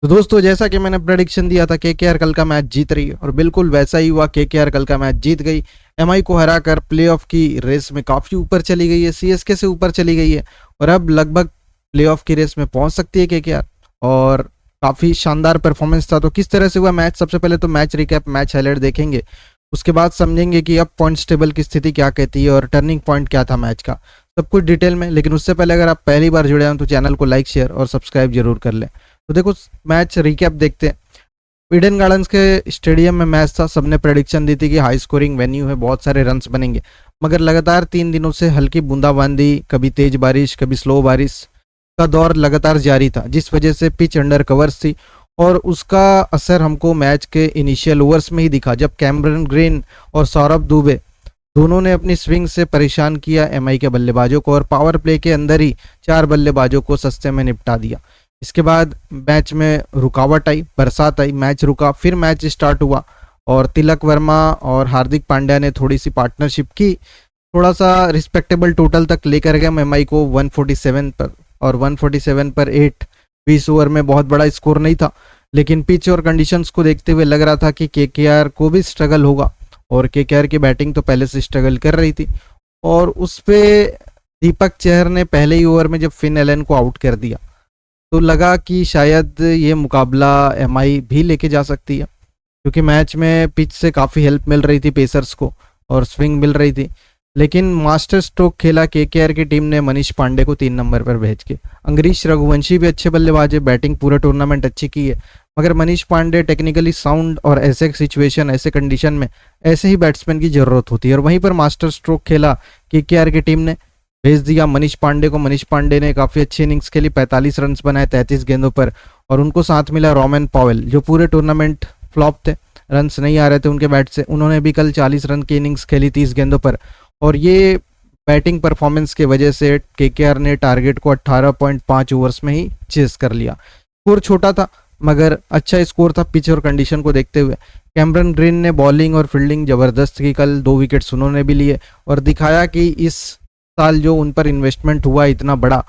तो दोस्तों, जैसा कि मैंने प्रेडिक्शन दिया था केकेआर कल का मैच जीत रही है और बिल्कुल वैसा ही हुआ। केकेआर कल का मैच जीत गई, एमआई को हराकर प्लेऑफ की रेस में काफ़ी ऊपर चली गई है, सीएसके से ऊपर चली गई है और अब लगभग प्लेऑफ की रेस में पहुंच सकती है केकेआर। और काफ़ी शानदार परफॉर्मेंस था। तो किस तरह से हुआ मैच, सबसे पहले तो मैच रिकैप, मैच हाईलाइट देखेंगे। उसके बाद समझेंगे कि अब पॉइंट्स टेबल की स्थिति क्या कहती है और टर्निंग पॉइंट क्या था मैच का, सब कुछ डिटेल में। लेकिन उससे पहले अगर आप पहली बार जुड़े हैं तो चैनल को लाइक, शेयर और सब्सक्राइब जरूर कर लें। तो देखो, मैच रिकैप देखते हैं। ईडन गार्डन्स के स्टेडियम में मैच था। सबने प्रेडिक्शन दी थी कि हाई स्कोरिंग वेन्यू है, बहुत सारे रन्स बनेंगे। मगर लगातार 3 दिनों से हल्की बूंदाबांदी, कभी तेज बारिश कभी स्लो बारिश का दौर लगातार जारी था, जिस वजह से पिच अंडर कवर्स थी। और उसका असर हमको मैच के इनिशियल ओवर्स में ही दिखा, जब कैमरन ग्रीन और सौरभ दुबे दोनों ने अपनी स्विंग से परेशान किया एमआई के बल्लेबाजों को और पावर प्ले के अंदर ही 4 बल्लेबाजों को सस्ते में निपटा दिया। इसके बाद मैच में रुकावट आई, बरसात आई, मैच रुका, फिर मैच स्टार्ट हुआ और तिलक वर्मा और हार्दिक पांड्या ने थोड़ी सी पार्टनरशिप की, थोड़ा सा रिस्पेक्टेबल टोटल तक लेकर गए एमआई को 147 पर। और 147 पर 8 20 ओवर में बहुत बड़ा स्कोर नहीं था, लेकिन पिच और कंडीशंस को देखते हुए लग रहा था कि केकेआर को भी स्ट्रगल होगा। और केकेआर की बैटिंग तो पहले से स्ट्रगल कर रही थी और उस पे दीपक चहर ने पहले ही ओवर में जब फिन एलन को आउट कर दिया तो लगा कि शायद ये मुकाबला एमआई भी लेके जा सकती है, क्योंकि मैच में पिच से काफ़ी हेल्प मिल रही थी पेसर्स को और स्विंग मिल रही थी। लेकिन मास्टर स्ट्रोक खेला केकेआर की टीम ने मनीष पांडे को 3 नंबर पर भेज के। अंगरीश रघुवंशी भी अच्छे बल्लेबाज है, बैटिंग पूरा टूर्नामेंट अच्छी की है, मगर मनीष पांडे टेक्निकली साउंड और ऐसे सिचुएशन, ऐसे कंडीशन में ऐसे ही बैट्समैन की ज़रूरत होती है। और वहीं पर मास्टर स्ट्रोक खेला केकेआर की टीम ने, भेज दिया मनीष पांडे को। मनीष पांडे ने काफ़ी अच्छी इनिंग्स खेली, 45 रन बनाए 33 गेंदों पर। और उनको साथ मिला रोमन पॉवेल, जो पूरे टूर्नामेंट फ्लॉप थे, रन्स नहीं आ रहे थे उनके बैट से। उन्होंने भी कल 40 रन की इनिंग्स खेली 30 गेंदों पर। और ये बैटिंग परफॉर्मेंस की वजह से केकेआर ने टारगेट को 18.5 ओवर्स में ही चेस कर लिया। स्कोर छोटा था मगर अच्छा स्कोर था पिच और कंडीशन को देखते हुए। कैमरन ग्रीन ने बॉलिंग और फील्डिंग ज़बरदस्त की कल, 2 विकेट्स उन्होंने भी लिए और दिखाया कि इस साल जो उन पर इन्वेस्टमेंट हुआ इतना बड़ा,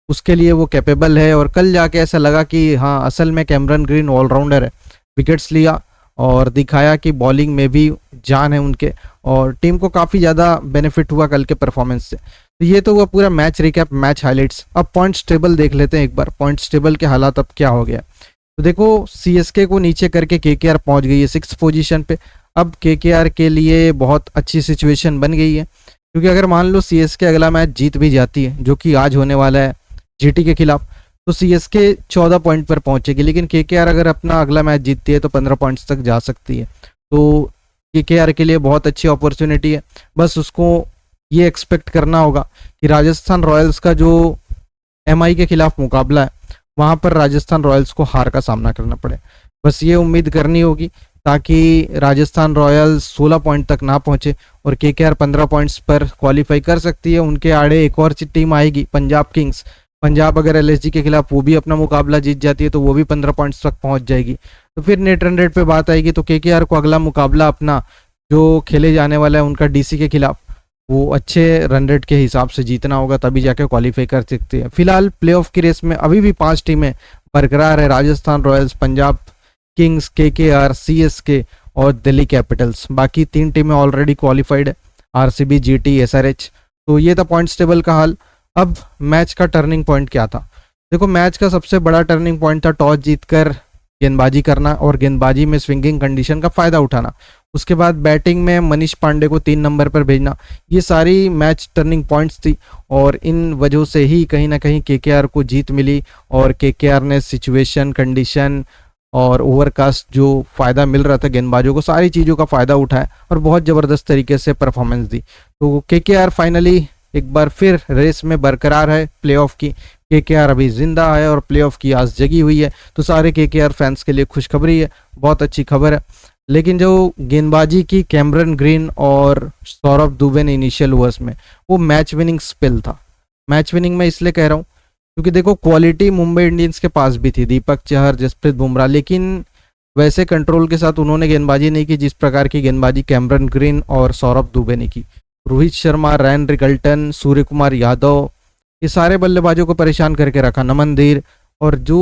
उसके लिए वो कैपेबल है। और कल जाके ऐसा लगा कि हाँ, असल में कैमरन ग्रीन ऑलराउंडर है। विकेट्स लिया और दिखाया कि बॉलिंग में भी जान है उनके, और टीम को काफ़ी ज़्यादा बेनिफिट हुआ कल के परफॉर्मेंस से। तो ये तो हुआ पूरा मैच रिकैप, मैच हाइलाइट्स। अब पॉइंट्स टेबल देख लेते हैं एक बार, पॉइंट्स टेबल के हालात अब क्या हो गया। तो देखो, सीएसके को नीचे करके केकेआर पहुंच गई है 6th पोजीशन पे। अब केकेआर के लिए बहुत अच्छी सिचुएशन बन गई है, क्योंकि अगर मान लो सीएसके अगला मैच जीत भी जाती है, जो कि आज होने वाला है जीटी के खिलाफ, तो सीएसके 14 पॉइंट पर पहुंचेगी। लेकिन केकेआर अगर अपना अगला मैच जीतती है तो 15 पॉइंट्स तक जा सकती है। तो केकेआर के लिए बहुत अच्छी अपॉर्चुनिटी है। बस उसको ये एक्सपेक्ट करना होगा कि राजस्थान रॉयल्स का जो एमआई के खिलाफ मुकाबला है, वहाँ पर राजस्थान रॉयल्स को हार का सामना करना पड़े। बस ये उम्मीद करनी होगी, ताकि राजस्थान रॉयल्स 16 पॉइंट तक ना पहुंचे और केकेआर 15 पॉइंट्स पर क्वालिफाई कर सकती है। उनके आड़े एक और टीम आएगी, पंजाब किंग्स। पंजाब अगर एलएसजी के खिलाफ वो भी अपना मुकाबला जीत जाती है तो वो भी 15 पॉइंट्स तक पहुंच जाएगी। तो फिर नेट रन रेट पे बात आएगी, तो केकेआर को अगला मुकाबला अपना जो खेले जाने वाला है उनका डीसी के खिलाफ, वो अच्छे रन रेट के हिसाब से जीतना होगा, तभी जाके क्वालिफाई कर सकते हैं। फिलहाल प्लेऑफ की रेस में अभी भी 5 टीमें बरकरार है, Rajasthan Royals, Punjab Kings, KKR, CSK और दिल्ली कैपिटल्स। बाकी 3 टीमें ऑलरेडी क्वालिफाइड है, आरसीबी, जीटी, एसआरएच। तो ये था पॉइंट्स टेबल का हाल। अब मैच का टर्निंग पॉइंट क्या था। देखो, मैच का सबसे बड़ा टर्निंग पॉइंट था टॉस जीतकर गेंदबाजी करना और गेंदबाजी में स्विंगिंग कंडीशन का फ़ायदा उठाना। उसके बाद बैटिंग में मनीष पांडे को 3 नंबर पर भेजना। ये सारी मैच टर्निंग पॉइंट्स थी और इन वजहों से ही कहीं ना कहीं केकेआर को जीत मिली और केकेआर ने सिचुएशन, कंडीशन और ओवरकास्ट जो फ़ायदा मिल रहा था गेंदबाजों को, सारी चीज़ों का फ़ायदा उठाया और बहुत ज़बरदस्त तरीके से परफॉर्मेंस दी। तो केकेआर फाइनली एक बार फिर रेस में बरकरार है प्लेऑफ की। केकेआर अभी जिंदा है और प्लेऑफ की आस जगी हुई है। तो सारे केकेआर फैंस के लिए खुशखबरी है, बहुत अच्छी खबर है। लेकिन जो गेंदबाजी की कैमरन ग्रीन और सौरभ दुबे ने इनिशियल ओवर्स में, वो मैच विनिंग स्पेल था। मैच विनिंग में इसलिए कह रहा हूँ क्योंकि देखो, क्वालिटी मुंबई इंडियंस के पास भी थी, दीपक चहर, जसप्रीत बुमराह, लेकिन वैसे कंट्रोल के साथ उन्होंने गेंदबाजी नहीं की जिस प्रकार की गेंदबाजी कैमरन ग्रीन और सौरभ दुबे ने की। रोहित शर्मा, रैन रिकल्टन, सूर्य कुमार यादव, ये सारे बल्लेबाजों को परेशान करके रखा, नमन धीर। और जो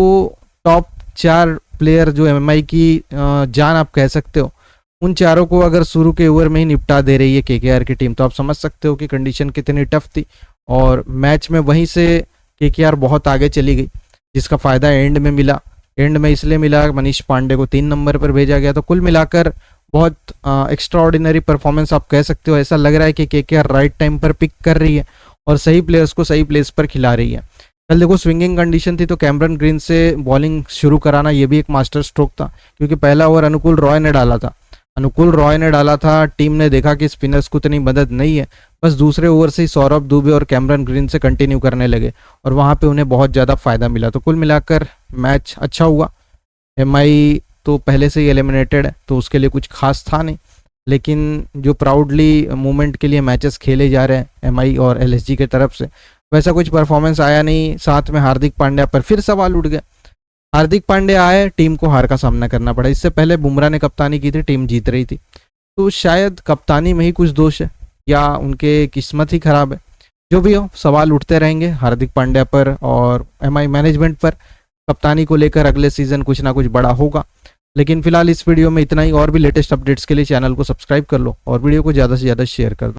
टॉप 4 प्लेयर जो एमआई की जान आप कह सकते हो, उन चारों को अगर शुरू के ओवर में ही निपटा दे रही है केकेआर की टीम, तो आप समझ सकते हो कि कंडीशन कितनी टफ थी। और मैच में वहीं से केकेआर बहुत आगे चली गई, जिसका फ़ायदा एंड में मिला। एंड में इसलिए मिला, मनीष पांडे को 3 नंबर पर भेजा गया। तो कुल मिलाकर बहुत एक्स्ट्रा ऑर्डिनरी परफॉर्मेंस आप कह सकते हो। ऐसा लग रहा है कि केकेआर राइट टाइम पर पिक कर रही है और सही प्लेयर्स को सही प्लेस पर खिला रही है। कल देखो स्विंगिंग कंडीशन थी, तो कैमरन ग्रीन से बॉलिंग शुरू कराना ये भी एक मास्टर स्ट्रोक था, क्योंकि पहला ओवर अनुकूल रॉय ने डाला था। टीम ने देखा कि स्पिनर्स को इतनी मदद नहीं है, बस दूसरे ओवर से ही सौरभ दुबे और कैमरन ग्रीन से कंटिन्यू करने लगे और वहाँ पे उन्हें बहुत ज़्यादा फायदा मिला। तो कुल मिलाकर मैच अच्छा हुआ। एमआई तो पहले से ही एलिमिनेटेड है, तो उसके लिए कुछ खास था नहीं, लेकिन जो प्राउडली मूवमेंट के लिए मैचेस खेले जा रहे हैं एमआई और एलएसजी के तरफ से, वैसा कुछ परफॉर्मेंस आया नहीं। साथ में हार्दिक पांड्या पर फिर सवाल उठ गए। हार्दिक पांड्या आए, टीम को हार का सामना करना पड़ा। इससे पहले बुमराह ने कप्तानी की थी, टीम जीत रही थी। तो शायद कप्तानी में ही कुछ दोष है या उनके किस्मत ही खराब है। जो भी हो, सवाल उठते रहेंगे हार्दिक पांड्या पर और एमआई मैनेजमेंट पर। कप्तानी को लेकर अगले सीजन कुछ ना कुछ बड़ा होगा। लेकिन फिलहाल इस वीडियो में इतना ही। और भी लेटेस्ट अपडेट्स के लिए चैनल को सब्सक्राइब कर लो और वीडियो को ज़्यादा से ज़्यादा शेयर कर दो।